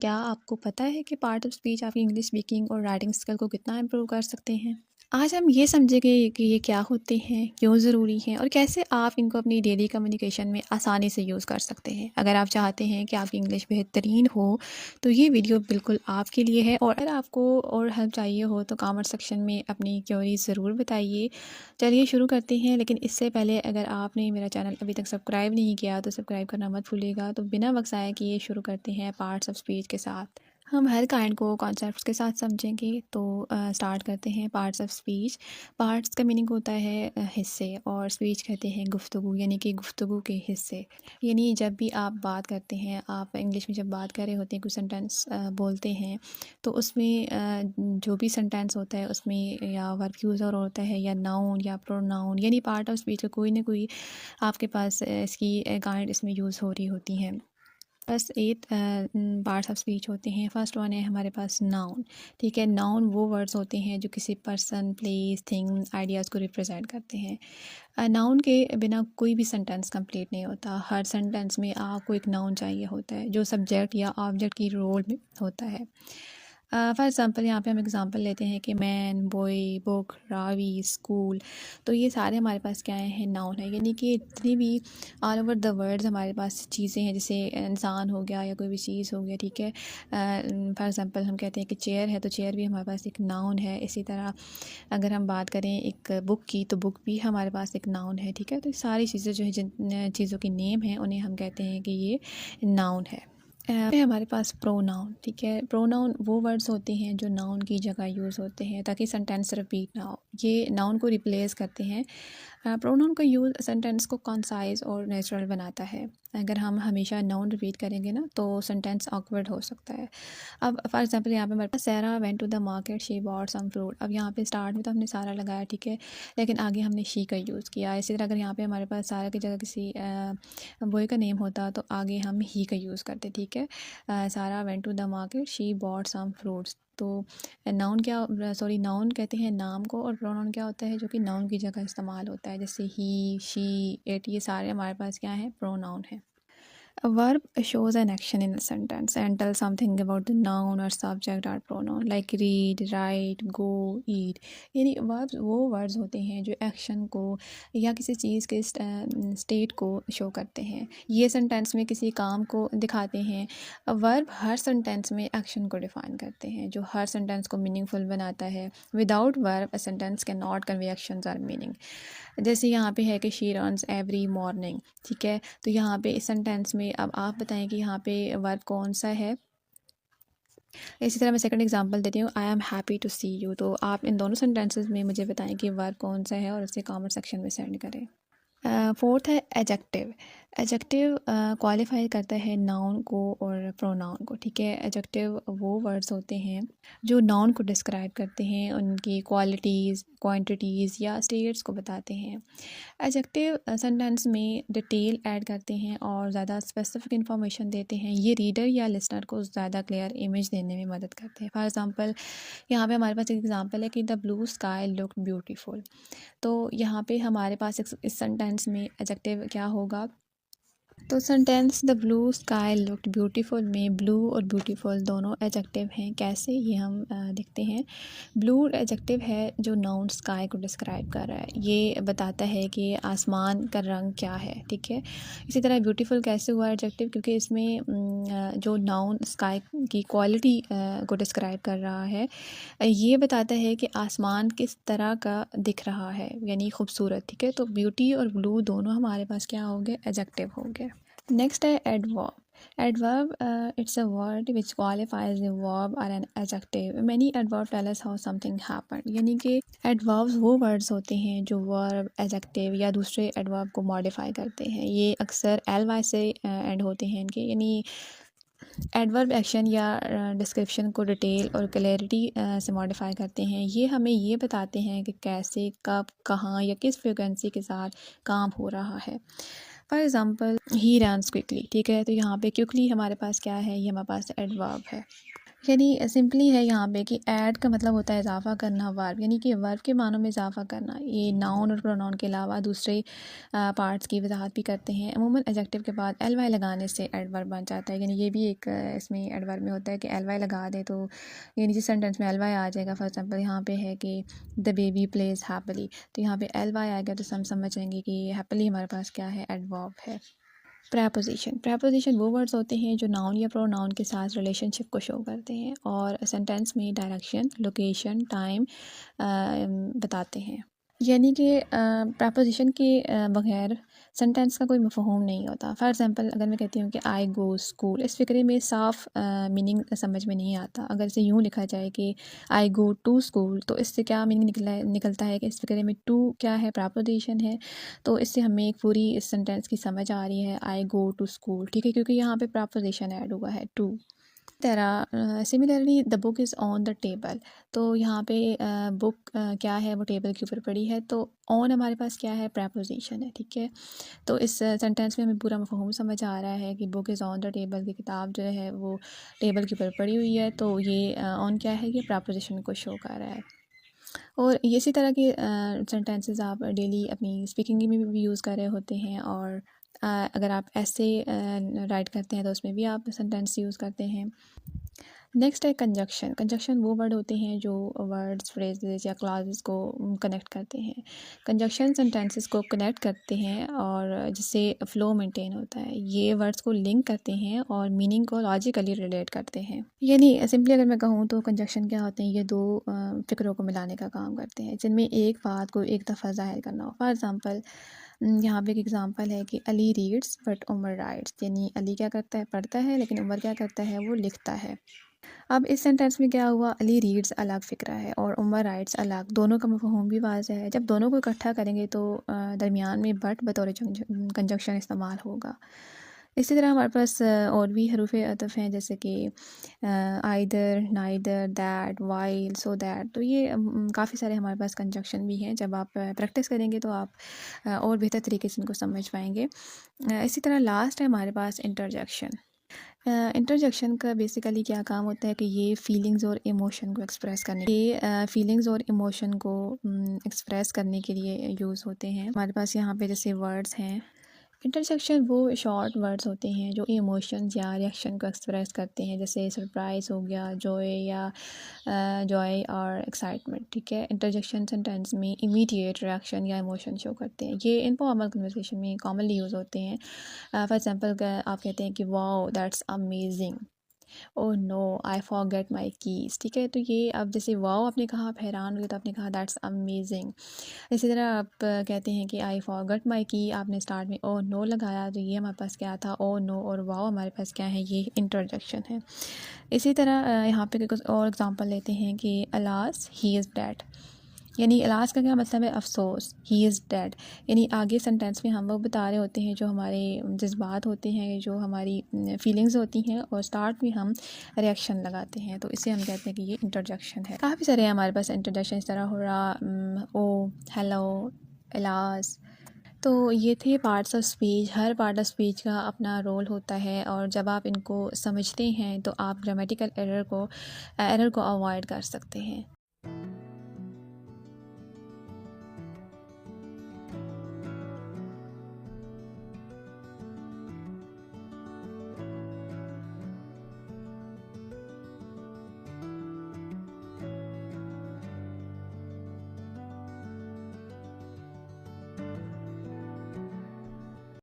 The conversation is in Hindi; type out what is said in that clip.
क्या आपको पता है कि पार्ट ऑफ स्पीच आपकी इंग्लिश स्पीकिंग और राइटिंग स्किल को कितना इम्प्रूव कर सकते हैं? आज हम ये समझेंगे कि ये क्या होते हैं, क्यों ज़रूरी हैं और कैसे आप इनको अपनी डेली कम्युनिकेशन में आसानी से यूज़ कर सकते हैं। अगर आप चाहते हैं कि आपकी इंग्लिश बेहतरीन हो, तो ये वीडियो बिल्कुल आपके लिए है। और अगर आपको और हेल्प चाहिए हो तो कमेंट सेक्शन में अपनी क्वेरीज ज़रूर बताइए। चलिए शुरू करते हैं, लेकिन इससे पहले अगर आपने मेरा चैनल अभी तक सब्सक्राइब नहीं किया तो सब्सक्राइब करना मत भूलिएगा। तो बिना वक्त ज़ाया किए शुरू करते हैं पार्ट्स ऑफ स्पीच के साथ। हम हर काइंड को कॉन्सेप्ट्स के साथ समझेंगे। तो स्टार्ट करते हैं पार्ट्स ऑफ स्पीच। पार्ट्स का मीनिंग होता है हिस्से, और स्पीच कहते हैं गुफ्तगू, यानी कि गुफ्तगू के हिस्से। यानी जब भी आप बात करते हैं, आप इंग्लिश में जब बात कर रहे होते हैं, कुछ सेंटेंस बोलते हैं, तो उसमें जो भी सेंटेंस होता है उसमें या वर्ब यूज़ और होता है या नाउन या प्रोनाउन, यानी पार्ट ऑफ स्पीच का कोई ना कोई आपके पास इसकी काइंड इसमें यूज़ हो रही होती हैं। बस 8 पार्ट्स ऑफ स्पीच होते हैं। फर्स्ट वन है हमारे पास नाउन। ठीक है, नाउन वो वर्ड्स होते हैं जो किसी पर्सन, प्लेस, थिंग, आइडियाज़ को रिप्रेजेंट करते हैं। नाउन के बिना कोई भी सेंटेंस कंप्लीट नहीं होता। हर सेंटेंस में आपको एक नाउन चाहिए होता है जो सब्जेक्ट या ऑब्जेक्ट की रोल में होता है। फॉर एग्ज़ाम्पल यहाँ पे हम एग्ज़ाम्पल लेते हैं कि man, boy, book, Ravi, school. तो ये सारे हमारे पास क्या हैं, नाउन है। यानी कि जितनी भी ऑल ओवर द वर्ल्ड हमारे पास चीज़ें हैं, जैसे इंसान हो गया या कोई भी चीज़ हो गया। ठीक है, फॉर एग्ज़ाम्पल हम कहते हैं कि चेयर है, तो चेयर भी हमारे पास एक नाउन है। इसी तरह अगर हम बात करें एक बुक की, तो बुक भी हमारे पास एक नाउन है। ठीक है, तो सारी चीज़ें जो है, जिन चीज़ों के नेम हैं, उन्हें हम कहते हैं कि ये नाउन है। हमारे पास प्रोनाउन। ठीक है, प्रोनाउन वो वर्ड्स होते हैं जो नाउन की जगह यूज़ होते हैं ताकि सेंटेंस रिपीट ना हो। ये नाउन को रिप्लेस करते हैं। प्रोनाउन का यूज़ सेंटेंस को कंसाइज और नेचुरल बनाता है। अगर हम हमेशा नाउन रिपीट करेंगे ना, तो सेंटेंस ऑकवर्ड हो सकता है। अब फॉर एग्जांपल यहाँ पे हमारे पास Saira went to the market, she bought some fruit. अब यहाँ पे स्टार्ट में तो हमने सारा लगाया, ठीक है, लेकिन आगे हमने शी का यूज़ किया। इसी तरह अगर यहाँ पे हमारे पास सारा की जगह किसी बॉय का नेम होता तो आगे हम ही का यूज़ करते। ठीक है, Sara went to the market, she bought some fruits. तो नाउन क्या, सॉरी, नाउन कहते हैं नाम को, और प्रोनाउन क्या होता है जो कि नाउन की जगह इस्तेमाल होता है, जैसे ही, शी, इट। ये सारे हमारे पास क्या है, प्रोनाउन है। A verb shows an action in a sentence and tells something about the noun or subject or pronoun, like read, write, go, eat. यानी verbs वो words होते हैं जो action को या किसी चीज़ के state को show करते हैं। ये sentence में किसी काम को दिखाते हैं। verb हर sentence में action को define करते हैं, जो हर sentence को meaningful बनाता है। Without verb, a sentence cannot convey actions or meaning. जैसे यहाँ पे है कि शी रन्स एवरी मॉर्निंग। ठीक है, तो यहाँ पे इस सेंटेंस में अब आप बताएं कि यहाँ पे वर्ब कौन सा है। इसी तरह मैं सेकंड एग्जांपल देती हूँ, I am happy to see you. तो आप इन दोनों सेंटेंसेस में मुझे बताएं कि वर्ब कौन सा है और उसे कमेंट सेक्शन में सेंड करें। फोर्थ है एडजेक्टिव। एडजेक्टिव क्वालिफाई करता है नाउन को और प्रोनाउन को। ठीक है, एडजेक्टिव वो वर्ड्स होते हैं जो नाउन को डिस्क्राइब करते हैं, उनकी क्वालिटीज़, क्वांटिटीज़ या स्टेट्स को बताते हैं। एडजेक्टिव सेंटेंस में डिटेल ऐड करते हैं और ज़्यादा स्पेसिफिक इन्फॉर्मेशन देते हैं। ये रीडर या लिसनर को ज़्यादा क्लियर इमेज देने में मदद करते हैं। फॉर एग्ज़ाम्पल यहाँ पे हमारे पास एक एग्ज़ाम्पल है कि the blue sky looked beautiful. तो यहाँ पे हमारे पास इस सेंटेंस में एडजेक्टिव क्या होगा, तो sentence the blue sky looked beautiful में ब्लू और ब्यूटीफुल दोनों एडजेक्टिव हैं। कैसे, ये हम देखते हैं। ब्लू एडजेक्टिव है जो नाउन स्काई को डिस्क्राइब कर रहा है, ये बताता है कि आसमान का रंग क्या है। ठीक है, इसी तरह ब्यूटीफुल कैसे हुआ एडजेक्टिव, क्योंकि इसमें जो नाउन स्काई की क्वालिटी को डिस्क्राइब कर रहा है, ये बताता है कि आसमान किस तरह का दिख रहा है, यानी खूबसूरत। ठीक है, तो ब्यूटी और ब्लू दोनों हमारे पास क्या हो गए, एडजेक्टिव हो गए। नेक्स्ट है adverb. Adverb it's a word which qualifies a verb or an adjective. Many adverb tell us how something happened. यानी कि एडवर्ब्स वो वर्ड्स होते हैं जो वर्ब, एडजेक्टिव या दूसरे एडवर्ब को मॉडिफाई करते हैं। ये अक्सर ly से एंड होते हैं इनके, यानी एडवर्ब एक्शन या डिस्क्रिप्शन को डिटेल और क्लैरिटी से मॉडिफाई करते हैं। ये हमें ये बताते हैं कि कैसे, कब, कहाँ या किस फ्रिक्वेंसी के साथ काम हो रहा है। For example he runs quickly. ठीक है, तो यहाँ पे क्विकली हमारे पास क्या है, ये हमारे पास एडवर्ब है। यानी सिंपली है यहाँ पे कि ऐड का मतलब होता है इजाफ़ा करना वर्ब, यानी कि वर्ब के मानों में इजाफ़ा करना। ये नाउन और प्रोनाउन के अलावा दूसरे पार्ट्स की वजाहत भी करते हैं। अमूमन एडजेक्टिव के बाद एल वाई लगाने से एडवर्ब बन जाता है, यानी ये भी एक इसमें एडवर्ब में होता है कि एल वाई लगा दे तो यानी जिस सेंटेंस में एल वाई आ जाएगा। फॉर एग्जांपल यहाँ पे है कि द बेबी प्लेज हैप्पीली, तो यहाँ पे एल वाई आएगा तो हम समझेंगे कि हैप्पीली हमारे पास क्या है, एडवर्ब है। प्रेपोजिशन वो वर्ड्स होते हैं जो नाउन या प्रोनाउन के साथ रिलेशनशिप को शो करते हैं और सेंटेंस में डायरेक्शन, लोकेशन, टाइम बताते हैं। यानी कि प्रेपोजिशन के बगैर सेंटेंस का कोई मफ़हूम नहीं होता। फॉर एग्ज़ाम्पल अगर मैं कहती हूँ कि आई गो स्कूल, इस फ़िक्रे में साफ़ मीनिंग समझ में नहीं आता। अगर इसे यूँ लिखा जाए कि आई गो टू स्कूल, तो इससे क्या मीनिंग निकलता है कि इस फ़िक्रे में टू क्या है, प्रेपोजिशन है। तो इससे हमें एक पूरी इस सेंटेंस की समझ आ रही है, आई गो टू स्कूल, ठीक है, क्योंकि यहाँ पे प्रेपोजिशन ऐड हुआ है टू। तरह similarly the book is on the table, तो यहाँ पे बुक क्या है, वो टेबल के ऊपर पड़ी है, तो ऑन हमारे पास क्या है, प्रेपोजिशन है, ठीक है। तो इस सेंटेंस में हमें पूरा मफ़हूम समझ आ रहा है कि book is on the table, की किताब जो है वो टेबल के ऊपर पड़ी हुई है, तो ये ऑन क्या है, ये प्रेपोजिशन को शो कर रहा है। और इसी तरह के सेंटेंसेस आप डेली अपनी स्पीकिंग में भी यूज़ कर रहे होते हैं, और अगर आप ऐसे राइट करते हैं तो उसमें भी आप सेंटेंस यूज़ करते हैं। नेक्स्ट है कंजक्शन। कंजक्शन वो वर्ड होते हैं जो वर्ड्स, फ्रेजेस या क्लॉजेस को कनेक्ट करते हैं। कंजक्शन सेंटेंसेस को कनेक्ट करते हैं और जिससे फ़्लो मेंटेन होता है। ये वर्ड्स को लिंक करते हैं और मीनिंग को लॉजिकली रिलेट करते हैं। यानी सिंपली अगर मैं कहूँ तो कंजक्शन क्या होते हैं, ये दो फ़िक्रों को मिलाने का काम करते हैं, जिनमें एक बात को एक दफ़ा ज़ाहिर करना हो। फॉर एग्ज़ाम्पल यहाँ पे एक एग्ज़ाम्पल है कि Ali reads but Umar writes, यानी अली क्या करता है, पढ़ता है, लेकिन उमर क्या करता है, वो लिखता है। अब इस सेंटेंस में क्या हुआ, अली रीड्स अलग फ़िक्रा है और उमर राइट्स अलग, दोनों का मफ़हूम भी वाज़ेह है। जब दोनों को इकट्ठा करेंगे तो दरमियान में बट बतौर कंजक्शन इस्तेमाल होगा। इसी तरह हमारे पास और भी हरूफ़ अतफ़ हैं, जैसे कि either, neither, that, while, so that, तो ये काफ़ी सारे हमारे पास कंजक्शन भी हैं। जब आप प्रैक्टिस करेंगे तो आप और बेहतर तरीके से इनको समझ पाएंगे। इसी तरह लास्ट है हमारे पास इंटरजेक्शन। इंटरजेक्शन का बेसिकली क्या काम होता है कि ये फीलिंग्स और इमोशन को एक्सप्रेस करने, ये फीलिंग्स और इमोशन को एक्सप्रेस करने के लिए यूज़ होते हैं। हमारे पास यहाँ पे जैसे वर्ड्स हैं। इंटरजेक्शन वो शॉर्ट वर्ड्स होते हैं जो इमोशंस या रिएक्शन को एक्सप्रेस करते हैं, जैसे सरप्राइज़ हो गया, जॉय या जॉय और एक्साइटमेंट, ठीक है। इंटरजेक्शन सेंटेंस में इमीडिएट रिएक्शन या इमोशन शो करते हैं। ये इनफॉर्मल कन्वर्सेशन में कॉमनली यूज़ होते हैं। फॉर एग्जांपल आप कहते हैं कि wow that's amazing, oh no I forget my keys, ठीक है। तो ये अब जैसे वाओ आपने कहा, आप हैरान हुए, तो आपने कहा दैट्स अमेजिंग। इसी तरह आप कहते हैं कि आई फॉरगेट माई की, आपने स्टार्ट में ओह नो लगाया, तो ये हमारे पास क्या था, ओह नो, और वाओ हमारे पास क्या है, ये इंटरजेक्शन है। इसी तरह यहाँ पे कुछ और एग्जांपल लेते हैं कि अलास ही इज़ डेड, यानी अलास का क्या मतलब है, अफसोस, ही इज़ डेड, यानी आगे सेंटेंस में हम वो बता रहे होते हैं जो हमारे जज्बात होते हैं, जो हमारी फीलिंग्स होती हैं, और स्टार्ट में हम रिएक्शन लगाते हैं, तो इसे हम कहते हैं कि ये इंटरजेक्शन है। काफ़ी सारे हमारे पास इंटरजेक्शन इस तरह हो रहा, ओ, हेलो, अलास। तो ये थे parts of speech. Her part of speech का अपना रोल होता है, और जब आप इनको समझते हैं तो आप ग्रामेटिकल एरर को अवॉइड कर सकते हैं।